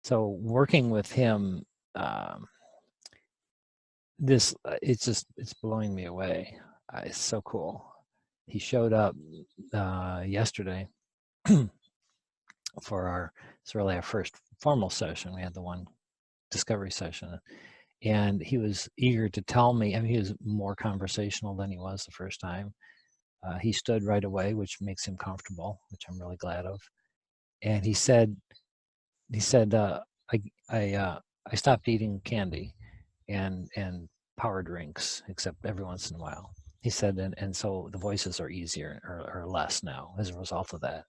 So working with him, it's blowing me away. It's so cool. He showed up yesterday for it's really our first formal session. We had the one discovery session, and he was eager to tell me. I mean, he was more conversational than he was the first time. He stood right away, which makes him comfortable, which I'm really glad of. And he said, I stopped eating candy and power drinks, except every once in a while. He said, and so the voices are easier or less now as a result of that.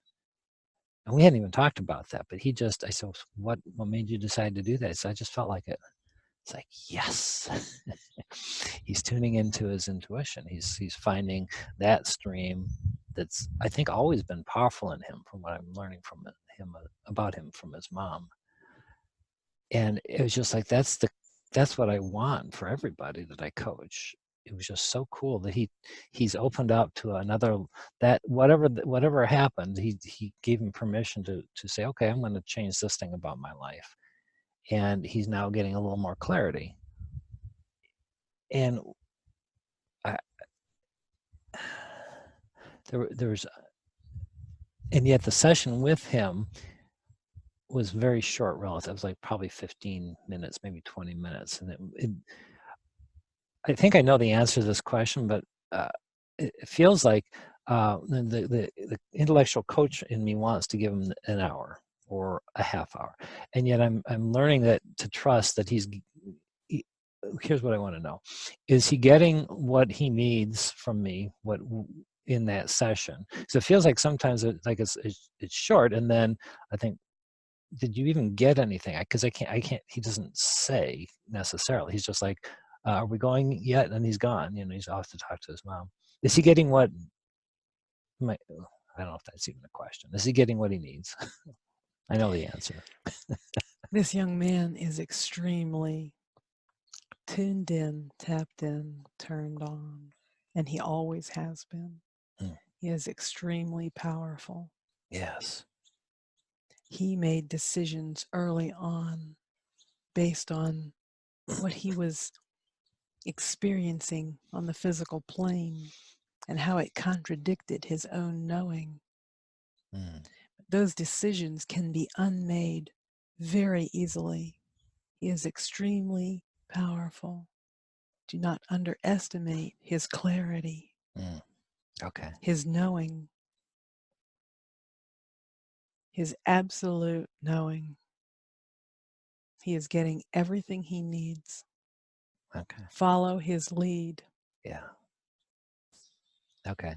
And we hadn't even talked about that, but I said, what made you decide to do that? So I just felt like it. It's like, yes, he's tuning into his intuition. He's finding that stream that's, I think, always been powerful in him from what I'm learning from him about him from his mom. And it was just like, that's what I want for everybody that I coach. It was just so cool that he's opened up to another, that whatever happened, he gave him permission to say, okay, I'm going to change this thing about my life. And he's now getting a little more clarity. And and yet the session with him was very short relative. It was like probably 15 minutes, maybe 20 minutes. And I think I know the answer to this question, but it feels like the intellectual coach in me wants to give him an hour or a half hour. And yet I'm learning that to trust that here's what I want to know. Is he getting what he needs from me, what in that session? So it feels like sometimes it's short, and then I think, did you even get anything? Because I can't, he doesn't say necessarily. He's just like, are we going yet? And he's gone, he's off to talk to his mom. Is he getting I don't know if that's even a question. Is he getting what he needs? I know the answer. This young man is extremely tuned in, tapped in, turned on, and he always has been. He is extremely powerful. Yes. He made decisions early on based on what he was experiencing on the physical plane and how it contradicted his own knowing. Those decisions can be unmade very easily. He is extremely powerful. Do not underestimate his clarity, Okay. his knowing, his absolute knowing. He is getting everything he needs. Okay. Follow his lead. Yeah. Okay.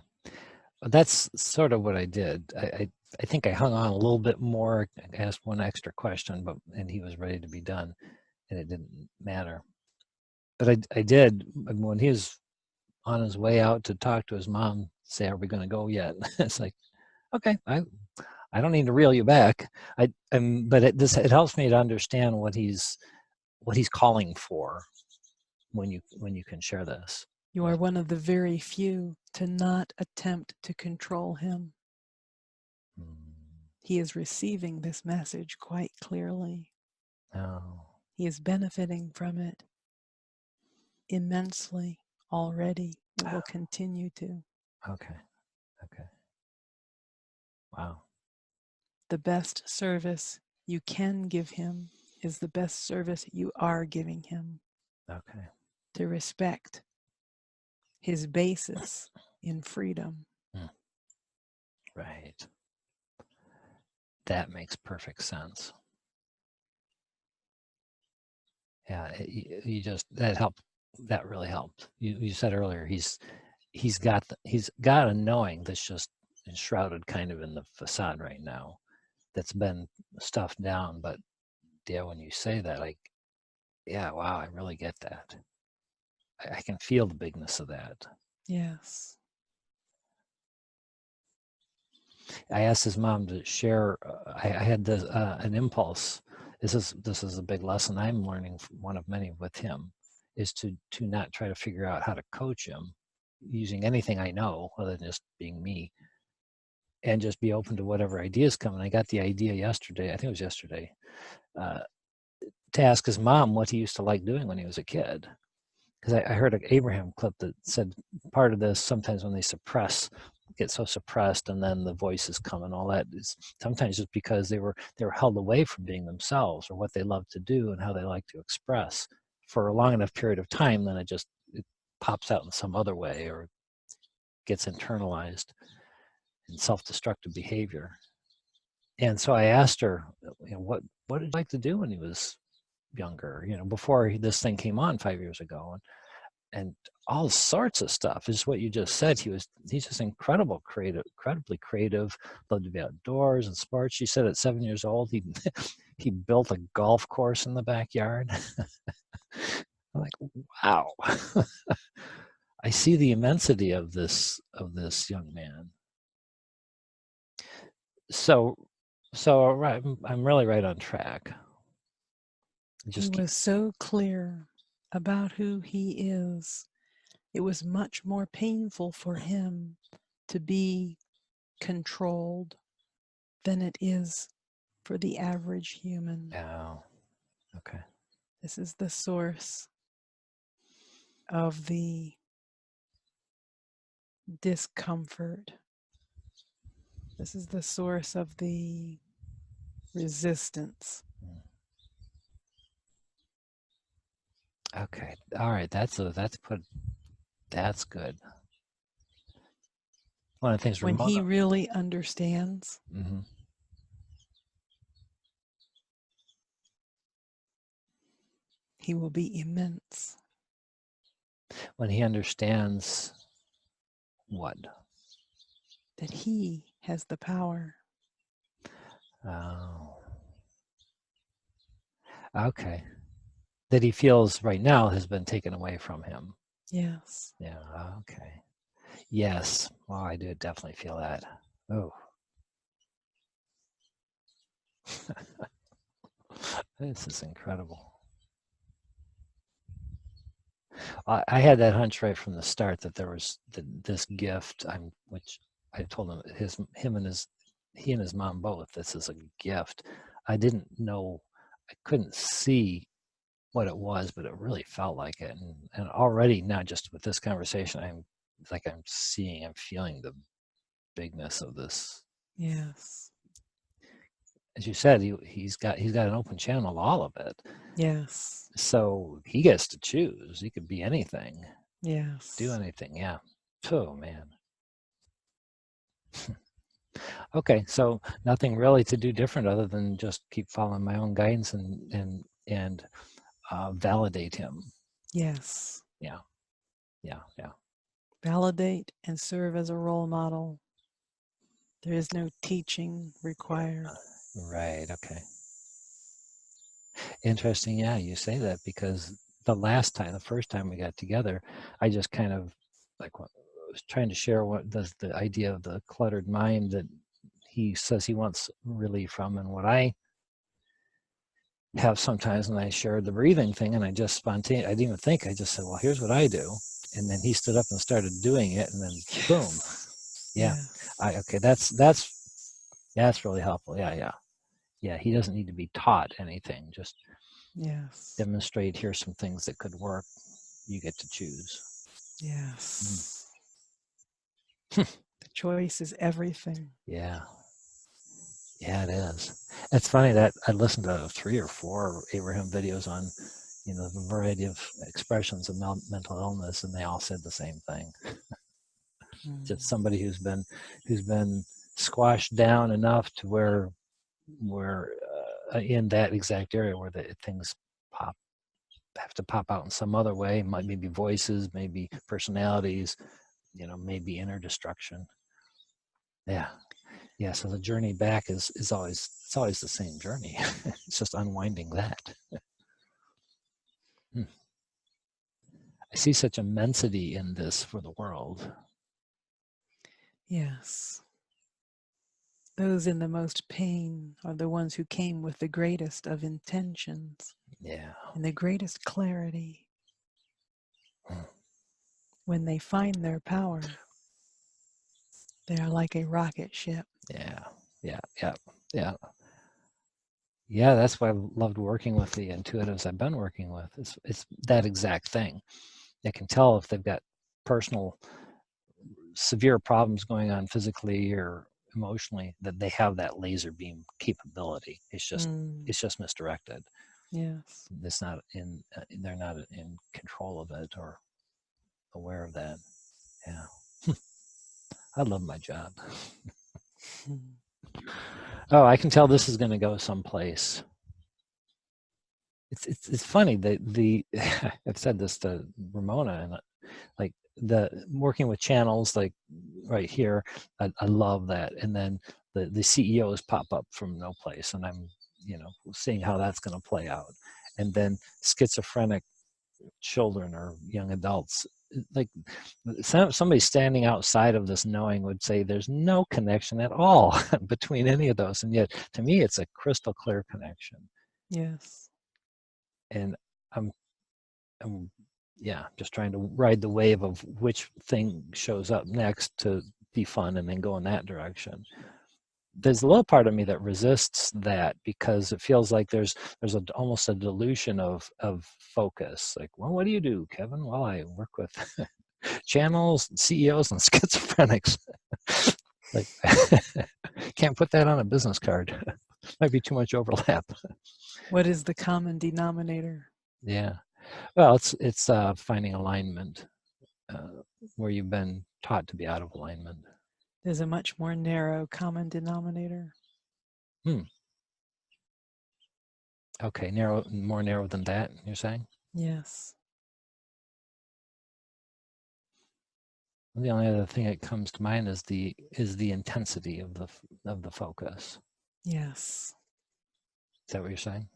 Well, that's sort of what I did. I think I hung on a little bit more, asked one extra question, and he was ready to be done, and it didn't matter. But I did, when he was on his way out to talk to his mom, say, are we going to go yet? It's like, okay, I don't need to reel you back. But it helps me to understand what he's calling for when you can share this. You are one of the very few to not attempt to control him. He is receiving this message quite clearly. Oh. He is benefiting from it immensely already. It will continue to. Okay. Wow. The best service you can give him is the best service you are giving him. Okay. To respect his basis in freedom. Right. That makes perfect sense. Yeah, that helped. That really helped. You said earlier he's got a knowing that's just enshrouded kind of in the facade right now, that's been stuffed down. But yeah, when you say that, wow, I really get that. I can feel the bigness of that. Yes. I asked his mom to share. I had an impulse. This is a big lesson I'm learning, one of many with him, is to not try to figure out how to coach him using anything I know other than just being me. and just be open to whatever ideas come. And I got the idea yesterday, I think it was yesterday, to ask his mom what he used to like doing when he was a kid. Because I heard an Abraham clip that said part of this, sometimes when they get so suppressed, and then the voices come and all that, is sometimes just because they were held away from being themselves or what they love to do and how they like to express for a long enough period of time. Then it pops out in some other way or gets internalized in self-destructive behavior. And so I asked her, what did you like to do when he was younger? Before this thing came on 5 years ago, and all sorts of stuff is what you just said. He's just incredibly creative, loved to be outdoors and sports. She said at 7 years old, he built a golf course in the backyard. I'm like, wow. I see the immensity of this young man. So right, I'm really right on track. He was so clear about who he is. It was much more painful for him to be controlled than it is for the average human. Oh, okay. This is the source of the discomfort. This is the source of the resistance. Okay. All right. That's good. One of the things When he Ramona. really understands, Mm-hmm. he will be immense. When he understands what? That he has the power. Oh. Okay. That he feels right now has been taken away from him. Yes. Yeah. Okay. Yes. Well, I do definitely feel that. Oh. This is incredible. I had that hunch right from the start that there was this gift. Which I told him he and his mom both. This is a gift. I didn't know. I couldn't see what it was, but it really felt like it. And already now, just with this conversation, I'm feeling the bigness of this. Yes. As you said, he's got an open channel to all of it. Yes. So he gets to choose. He could be anything. Yes. Do anything. Yeah. Oh man. Okay, so nothing really to do different other than just keep following my own guidance and validate him. Yes. Yeah. Validate and serve as a role model. There is no teaching required. Right. Okay. Interesting. Yeah, you say that because the first time we got together, I just kind of was trying to share what the idea of the cluttered mind that he says he wants relief from, and what I have sometimes. And I shared the breathing thing, and I just spontaneously, I didn't even think, I just said, well, here's what I do. And then he stood up and started doing it, and then boom. Yeah. Okay, that's really helpful. Yeah, he doesn't need to be taught anything. Just demonstrate, here's some things that could work. You get to choose. Yes. The choice is everything. Yeah, it is. It's funny that I listened to 3 or 4 Abraham videos on, the variety of expressions of mental illness, and they all said the same thing. Just somebody who's been squashed down enough to where in that exact area where the things have to pop out in some other way, maybe voices, maybe personalities, maybe inner destruction. Yeah, so the journey back is always the same journey. It's just unwinding that. I see such immensity in this for the world. Yes. Those in the most pain are the ones who came with the greatest of intentions. Yeah. And the greatest clarity. When they find their power, They are like a rocket ship. Yeah, yeah, yeah, yeah. Yeah, that's why I loved working with the intuitives I've been working with. It's that exact thing. They can tell if they've got personal severe problems going on physically or emotionally, that they have that laser beam capability. It's just misdirected. Yes. It's not in. They're not in control of it or aware of that. Yeah, I love my job. Oh, I can tell this is going to go someplace. It's funny that the I've said this to Ramona, and like the working with channels like right here, I love that. And then the CEOs pop up from no place, and I'm seeing how that's going to play out. And then schizophrenic children or young adults, like somebody standing outside of this knowing would say there's no connection at all between any of those, and yet to me it's a crystal clear connection. Yes. And I'm yeah, just trying to ride the wave of which thing shows up next to be fun and then go in that direction. There's a little part of me that resists that because it feels like there's almost a dilution of focus. Like, well, what do you do, Kevin? Well, I work with channels, CEOs, and schizophrenics. Like, can't put that on a business card. Might be too much overlap. What is the common denominator? Yeah. Well, it's finding alignment where you've been taught to be out of alignment. There's a much more narrow common denominator. Okay, more narrow than that, you're saying? Yes. The only other thing that comes to mind is the intensity of the focus. Yes. Is that what you're saying?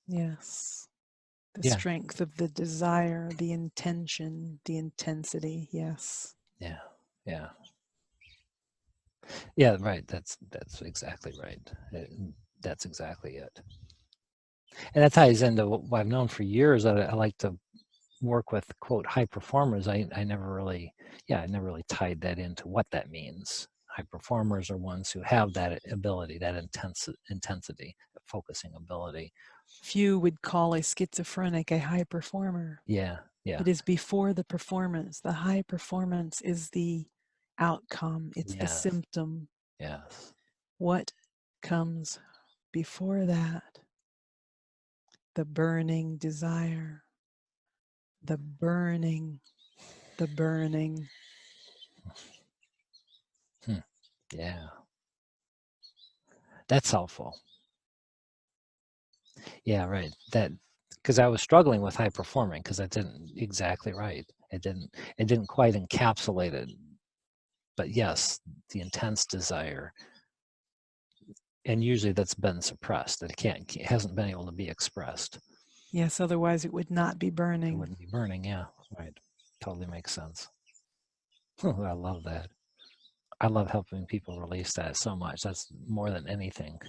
Yes. The Yeah. strength of the desire, the intention, the intensity. Yes. Yeah. Yeah. Yeah. Right. That's exactly right. That's exactly it. And that ties into what I've known for years. That I like to work with, quote, high performers. I never really tied that into what that means. High performers are ones who have that ability, that intensity, focusing ability. Few would call a schizophrenic a high performer. Yeah, yeah. It is before the performance. The high performance is the outcome. It's the symptom. Yes. What comes before that? The burning desire. The burning. Yeah. That's helpful. Yeah, right. That, because I was struggling with high performing because I didn't exactly right. It didn't quite encapsulate it. But yes, the intense desire, and usually that's been suppressed. That it hasn't been able to be expressed. Yes, otherwise it would not be It burning. wouldn't be burning. Yeah, right. Totally makes sense. I love that. I love helping people release that so much. That's more than anything.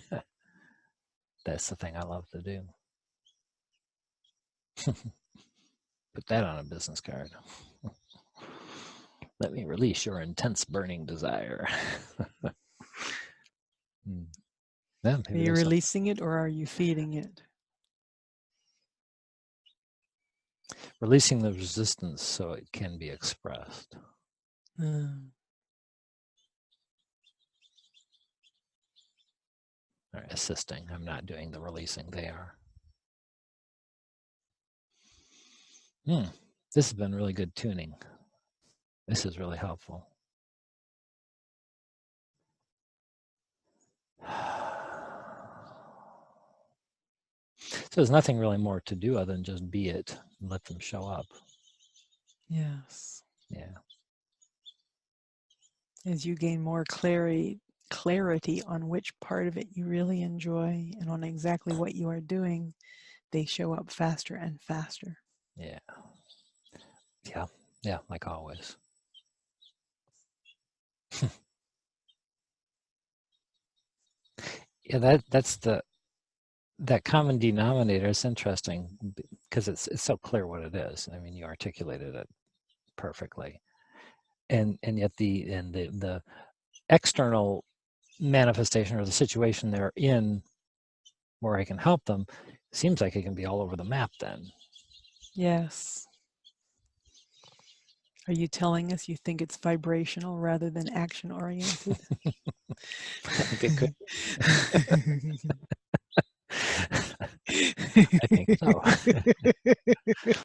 That's the thing I love to do. Put that on a business card. Let me release your intense burning desire. Yeah, Are you releasing it or are you feeding it? Releasing the resistance so it can be expressed. Or assisting. I'm not doing the releasing, they are. This has been really good tuning. This is really helpful. So there's nothing really more to do other than just be it and let them show up. Yes. Yeah. As you gain more clarity on which part of it you really enjoy and on exactly what you are doing, they show up faster and faster. Yeah. Yeah. Yeah, like always. Yeah, that's that common denominator is interesting because it's so clear what it is. I mean, you articulated it perfectly, and yet the external manifestation or the situation they're in where I can help them, seems like it can be all over the map then. Yes. Are you telling us you think it's vibrational rather than action oriented? I think it could. I think so.